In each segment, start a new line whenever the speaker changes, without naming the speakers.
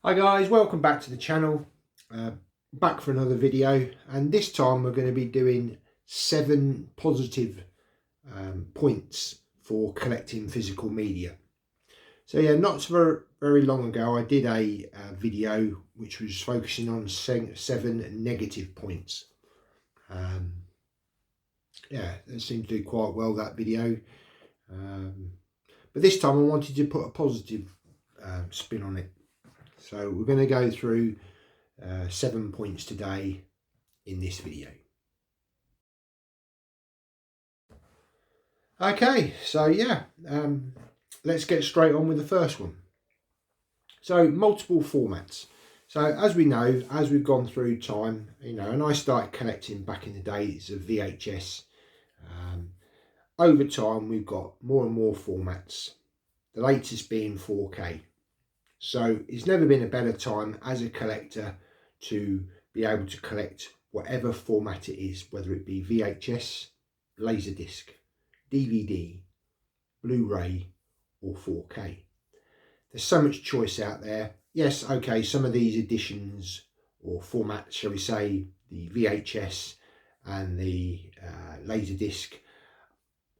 Hi guys, welcome back to the channel. Back for another video, and this time we're going to be doing 7 positive points for collecting physical media. So yeah, not so very long ago I did a video which was focusing on 7 negative points. Yeah, it seemed to do quite well, that video, but this time I wanted to put a positive spin on it. So we're going to go through 7 points today in this video. Okay, so yeah, let's get straight on with the first one. So multiple formats. So as we know, as we've gone through time, and I started collecting back in the days of VHS, over time we've got more and more formats, the latest being 4K. So it's never been a better time as a collector to be able to collect whatever format it is, whether it be VHS, LaserDisc, DVD, Blu-ray or 4K. There's so much choice out there. Yes, okay, some of these editions or formats, shall we say, the VHS and the LaserDisc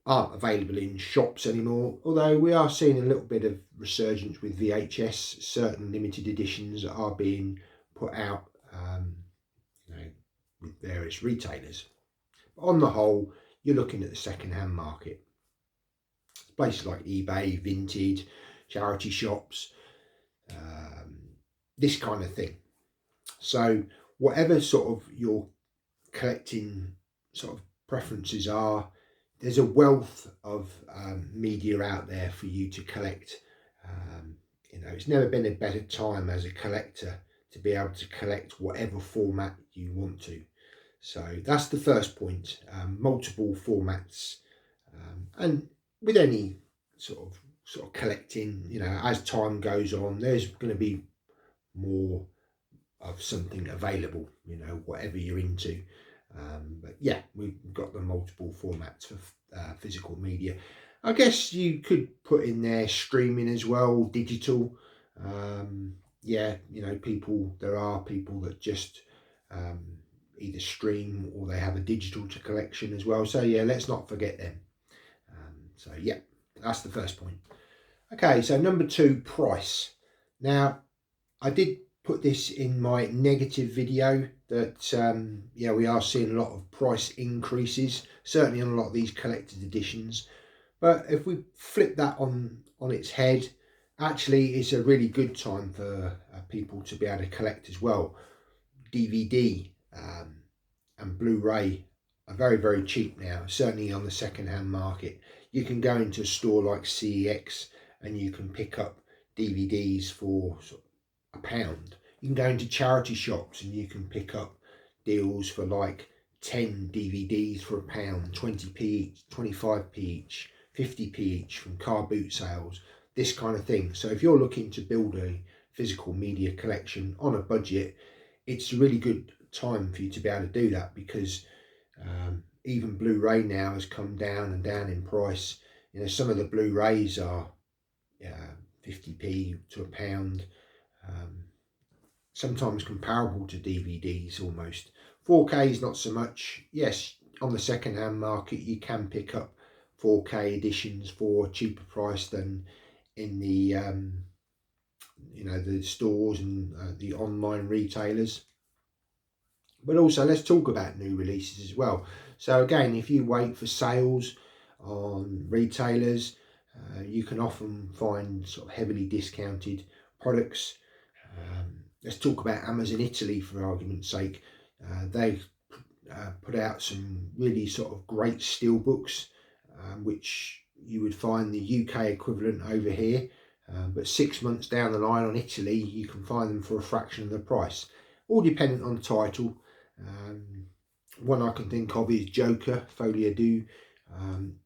aren't available in shops anymore, although we are seeing a little bit of resurgence with VHS. Certain limited editions are being put out with various retailers. But on the whole, you're looking at the second-hand market. Places like eBay, Vinted, charity shops, this kind of thing. So whatever sort of your collecting sort of preferences are, there's a wealth of media out there for you to collect. It's never been a better time as a collector to be able to collect whatever format you want to. So that's the first point, multiple formats. And with any sort of collecting, as time goes on, there's going to be more of something available, whatever you're into. But yeah, we've got the multiple formats for physical media. I guess you could put in there streaming as well, digital. Yeah, there are people that just either stream or they have a digital to collection as well. So yeah, let's not forget them. So yeah, that's the first point. Okay, so number 2, price. Now, I did put this in my negative video that yeah, we are seeing a lot of price increases, certainly on a lot of these collected editions. But if we flip that on its head, actually it's a really good time for people to be able to collect as well. DVD and Blu-ray are very, very cheap now, certainly on the second-hand market. You can go into a store like CEX and you can pick up DVDs for sort of £1. You can go into charity shops and you can pick up deals for like 10 DVDs for £1, 20p each, 25p each, 50p each from car boot sales, this kind of thing. So if you're looking to build a physical media collection on a budget, it's a really good time for you to be able to do that, because even Blu-ray now has come down and down in price. Some of the Blu-rays are 50p to £1, sometimes comparable to DVDs almost. 4K is not so much. Yes, on the second-hand market you can pick up 4K editions for a cheaper price than in the the stores and the online retailers. But also, let's talk about new releases as well. So again, if you wait for sales on retailers, you can often find sort of heavily discounted products. Let's talk about Amazon Italy for argument's sake. They've put out some really sort of great steelbooks, which you would find the UK equivalent over here. But 6 months down the line on Italy, you can find them for a fraction of the price. All dependent on the title. One I can think of is Joker, Folie à Deux.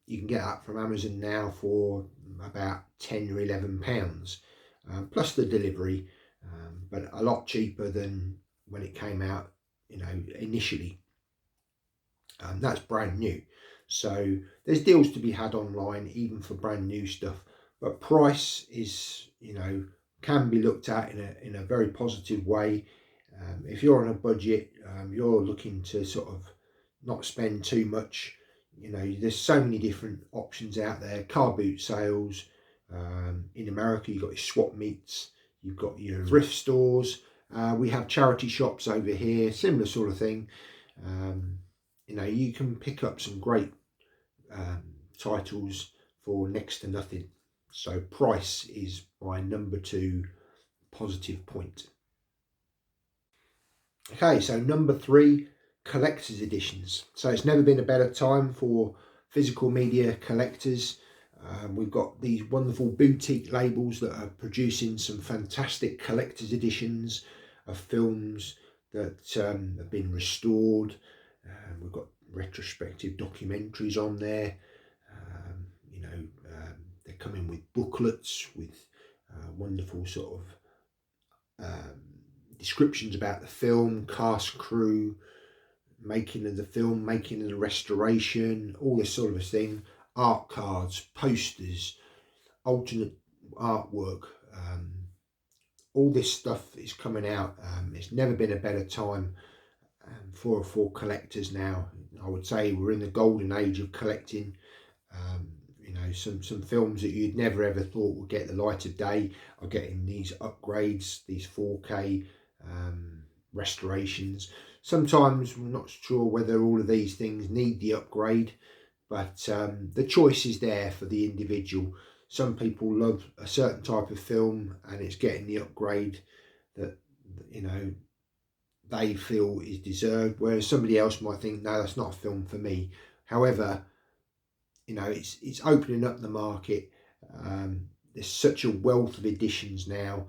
You can get that from Amazon now for about £10 or £11, plus the delivery, but a lot cheaper than when it came out, initially. That's brand new. So there's deals to be had online even for brand new stuff, but price is, can be looked at in a very positive way. If you're on a budget, you're looking to sort of not spend too much. You know, there's so many different options out there. Car boot sales. In America, you've got your swap meets, you've got your thrift stores. We have charity shops over here, similar sort of thing. You know, you can pick up some great titles for next to nothing. So price is my number 2 positive point. Okay, so number 3, collector's editions. So it's never been a better time for physical media collectors. We've got these wonderful boutique labels that are producing some fantastic collector's editions of films that have been restored. We've got retrospective documentaries on there. You know, they're coming with booklets with wonderful sort of descriptions about the film, cast, crew, making of the film, making of the restoration, all this sort of thing. Art cards, posters, alternate artwork, all this stuff is coming out. It's never been a better time for collectors now. I would say we're in the golden age of collecting. You know, some films that you'd never ever thought would get the light of day are getting these upgrades, these 4K restorations. Sometimes we're not sure whether all of these things need the upgrade, but the choice is there for the individual. Some people love a certain type of film and it's getting the upgrade that, you know, they feel is deserved, whereas somebody else might think, no, that's not a film for me. However, you know, it's opening up the market. There's such a wealth of editions now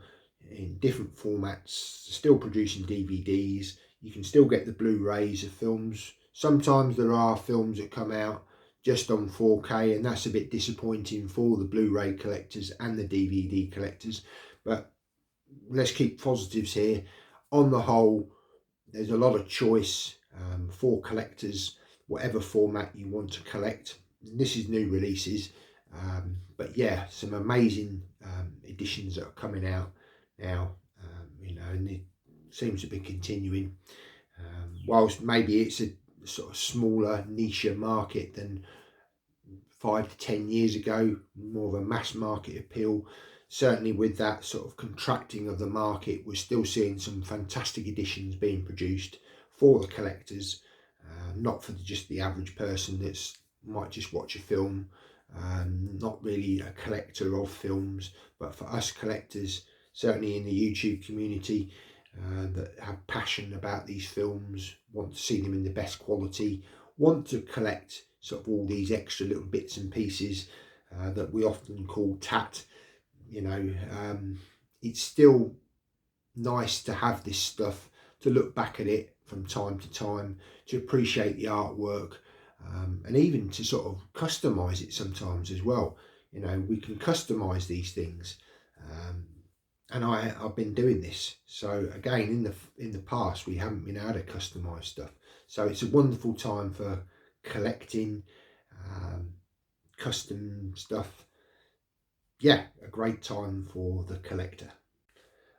in different formats, still producing DVDs. You can still get the Blu-rays of films. Sometimes there are films that come out just on 4K, and that's a bit disappointing for the Blu-ray collectors and the DVD collectors. But let's keep positives here. On the whole, there's a lot of choice for collectors, whatever format you want to collect. This is new releases, but yeah, some amazing editions that are coming out now, you know, and it seems to be continuing. Whilst maybe it's a sort of smaller niche market than 5 to 10 years ago, more of a mass market appeal. Certainly with that sort of contracting of the market, we're still seeing some fantastic editions being produced for the collectors, not for just the average person that's might just watch a film, not really a collector of films, but for us collectors, certainly in the YouTube community, that have passion about these films, want to see them in the best quality, want to collect sort of all these extra little bits and pieces that we often call tat. You know, it's still nice to have this stuff, to look back at it from time to time, to appreciate the artwork, and even to sort of customize it sometimes as well. You know, we can customize these things, and I've been doing this. So again, in the past, we haven't been able to customize stuff. So it's a wonderful time for collecting custom stuff. Yeah, a great time for the collector.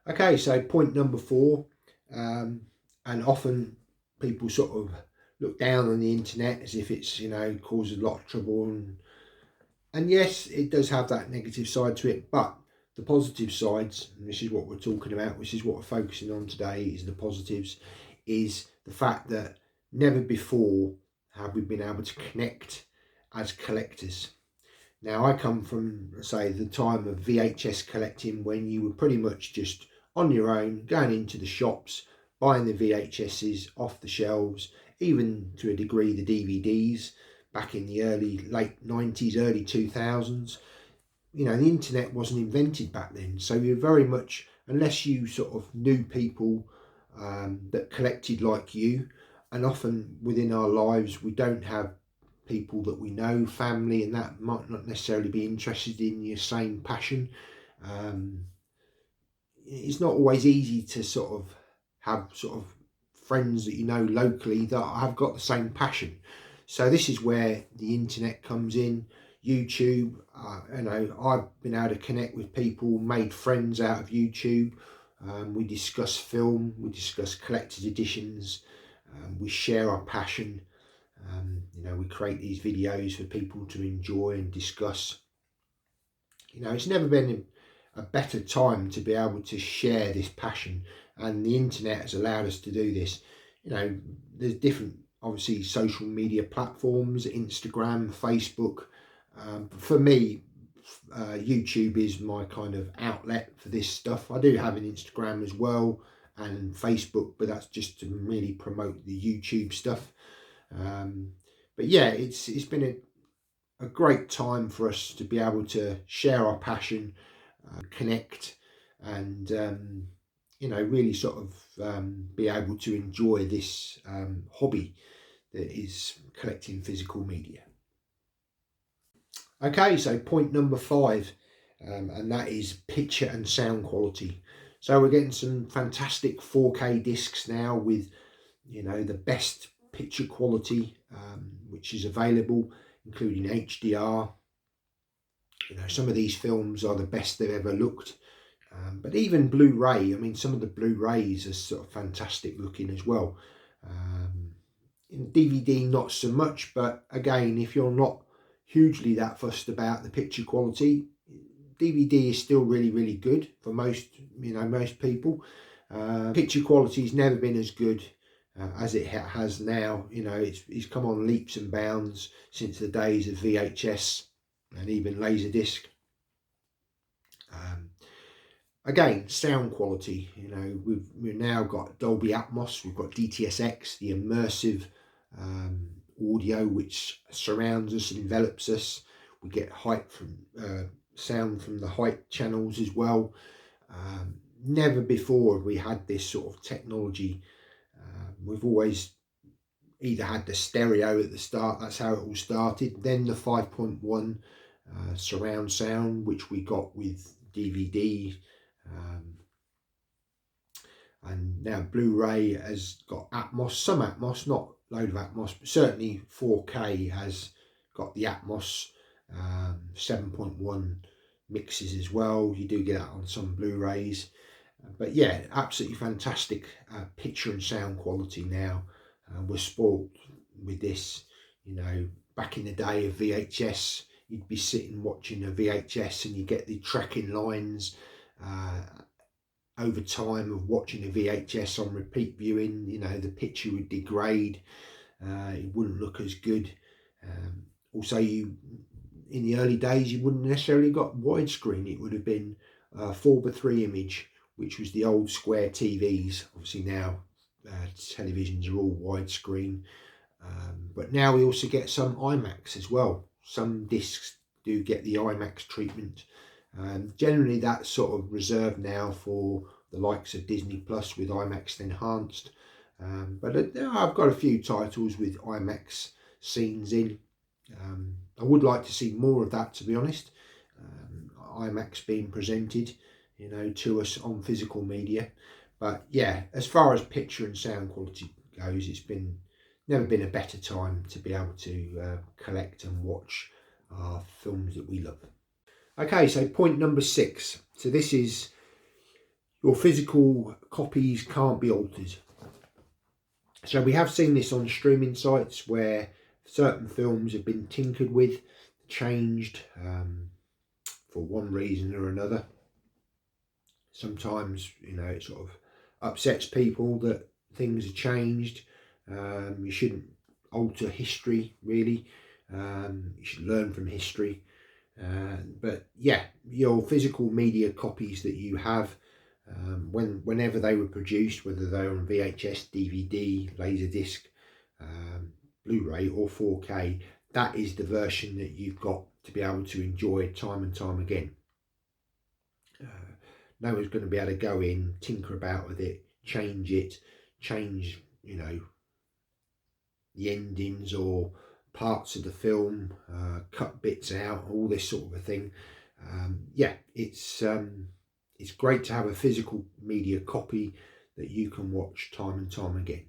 Okay, so point number 4, and often people sort of look down on the internet as if it's, you know, causes a lot of trouble, and yes, it does have that negative side to it, but the positive sides, and this is what we're talking about, which is what we're focusing on today, is the positives, is the fact that never before have we been able to connect as collectors. Now, I come from, say, the time of VHS collecting, when you were pretty much just on your own, going into the shops, buying the VHSs off the shelves, even to a degree the DVDs back in the late 90s, early 2000s. You know, the internet wasn't invented back then, so you're very much, unless you sort of knew people that collected like you, and often within our lives we don't have people that we know, family, and that might not necessarily be interested in your same passion. It's not always easy to sort of have sort of friends that you know locally that have got the same passion. So this is where the internet comes in. YouTube. You know, I've been able to connect with people, made friends out of YouTube. We discuss film, we discuss collector's editions, we share our passion. You know, we create these videos for people to enjoy and discuss. You know, it's never been a better time to be able to share this passion, and the internet has allowed us to do this. You know, there's different, obviously, social media platforms, Instagram, Facebook. For me, YouTube is my kind of outlet for this stuff. I do have an Instagram as well and Facebook, but that's just to really promote the YouTube stuff. But yeah, it's been a great time for us to be able to share our passion, connect, and you know, really sort of be able to enjoy this hobby that is collecting physical media. Okay, so point number 5, and that is picture and sound quality. So we're getting some fantastic 4K discs now with, you know, the best picture quality which is available, including HDR. You know, some of these films are the best they've ever looked. But even Blu-ray, I mean, some of the Blu-rays are sort of fantastic looking as well. In DVD, not so much, but again, if you're not hugely that fussed about the picture quality, DVD is still really, really good for most, you know, most people. Picture quality has never been as good as it has now. You know, it's come on leaps and bounds since the days of VHS and even LaserDisc. Again, sound quality, you know, we've now got Dolby Atmos, we've got DTSX, the immersive audio which surrounds us and envelops us. We get height from sound from the height channels as well. Never before have we had this sort of technology. We've always either had the stereo at the start, that's how it all started, then the 5.1 surround sound, which we got with DVD, and now Blu-ray has got Atmos, some Atmos, not load of Atmos, but certainly 4K has got the Atmos 7.1 mixes as well. You do get that on some Blu-rays, but yeah, absolutely fantastic picture and sound quality now. We're spoilt with this. You know, back in the day of VHS, you'd be sitting watching a VHS and you get the tracking lines over time of watching a VHS on repeat viewing. You know, the picture would degrade, it wouldn't look as good. Also, in the early days, you wouldn't necessarily got widescreen. It would have been 4:3 image, which was the old square TVs. Obviously now televisions are all widescreen, but now we also get some IMAX as well. Some discs do get the IMAX treatment. Generally that's sort of reserved now for the likes of Disney Plus with IMAX enhanced, but I've got a few titles with IMAX scenes in. I would like to see more of that, to be honest. IMAX being presented, you know, to us on physical media. But yeah, as far as picture and sound quality goes, it's never been a better time to be able to collect and watch our films that we love. Okay, so point number 6. So this is your physical copies can't be altered. So we have seen this on streaming sites where certain films have been tinkered with, changed for one reason or another. Sometimes, you know, it sort of upsets people that things are changed. You shouldn't alter history, really. You should learn from history. But yeah, your physical media copies that you have, whenever they were produced, whether they were on VHS, DVD, LaserDisc, Blu-ray or 4K, that is the version that you've got to be able to enjoy time and time again. No one's going to be able to go in, tinker about with it, change, you know, the endings or parts of the film, cut bits out, all this sort of a thing. Yeah, it's great to have a physical media copy that you can watch time and time again.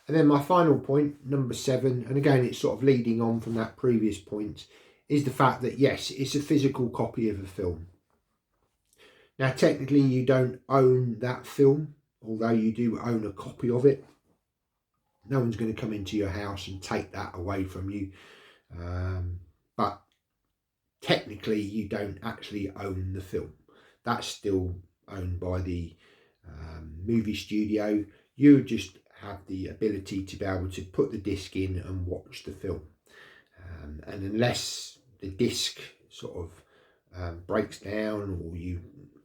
And then my final point, number 7, and again it's sort of leading on from that previous point, is the fact that yes, it's a physical copy of a film. Now technically you don't own that film, although you do own a copy of it. No one's going to come into your house and take that away from you. But technically you don't actually own the film. That's still owned by the movie studio. You just have the ability to be able to put the disc in and watch the film. And unless the disc sort of breaks down, or you're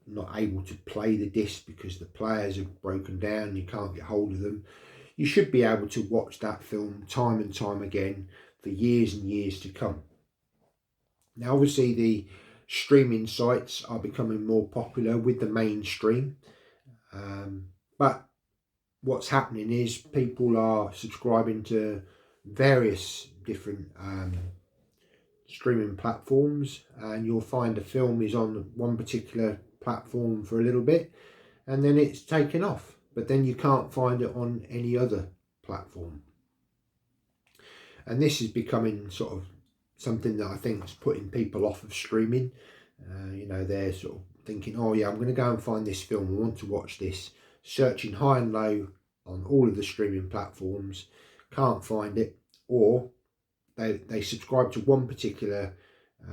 not able to play the disc because the players have broken down and you can't get hold of them, you should be able to watch that film time and time again for years and years to come. Now obviously the streaming sites are becoming more popular with the mainstream, but what's happening is people are subscribing to various different streaming platforms, and you'll find a film is on one particular platform for a little bit and then it's taken off, but then you can't find it on any other platform. And this is becoming sort of something that I think is putting people off of streaming. You know, they're sort of thinking, oh yeah, I'm going to go and find this film, I want to watch this, searching high and low on all of the streaming platforms, can't find it, or they subscribe to one particular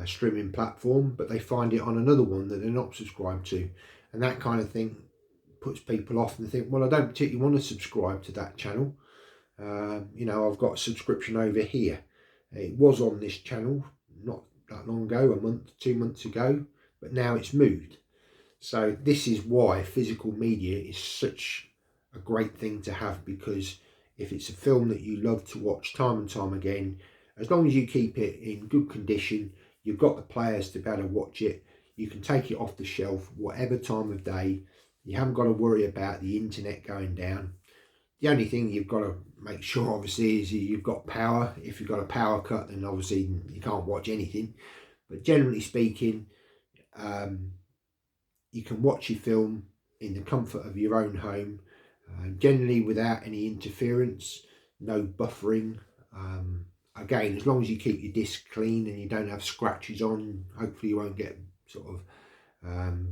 streaming platform but they find it on another one that they're not subscribed to, and that kind of thing puts people off, and they think, well, I don't particularly want to subscribe to that channel. You know, I've got a subscription over here. It was on this channel not that long ago, a month, 2 months ago, but now it's moved. So this is why physical media is such a great thing to have, because if it's a film that you love to watch time and time again, as long as you keep it in good condition, you've got the players to be able to watch it, you can take it off the shelf whatever time of day, you haven't got to worry about the internet going down. The only thing you've got to make sure obviously is you've got power. If you've got a power cut, then obviously you can't watch anything, but generally speaking, you can watch your film in the comfort of your own home, generally without any interference, no buffering. Again, as long as you keep your disc clean and you don't have scratches on, hopefully you won't get sort of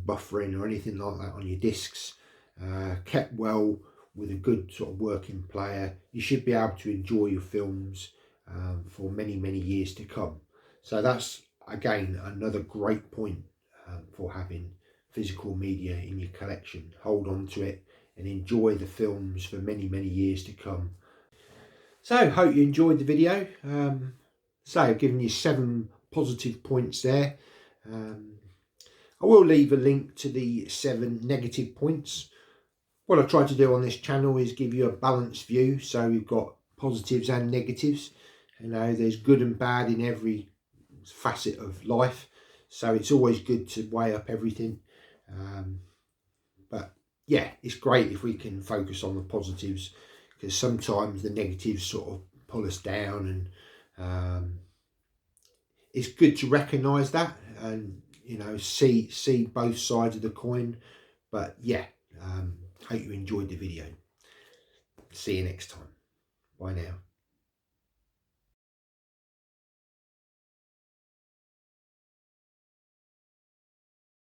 buffering or anything like that on your discs. Kept well with a good sort of working player, you should be able to enjoy your films for many years to come. So that's again another great point for having physical media in your collection. Hold on to it and enjoy the films for many years to come. So hope you enjoyed the video. So I've given you 7 positive points there. I will leave a link to the 7 negative points. What I try to do on this channel is give you a balanced view, so we've got positives and negatives. You know, there's good and bad in every facet of life, so it's always good to weigh up everything. But yeah, it's great if we can focus on the positives, because sometimes the negatives sort of pull us down, and it's good to recognise that and, you know, see both sides of the coin. But yeah, hope you enjoyed the video. See you next time. Bye now.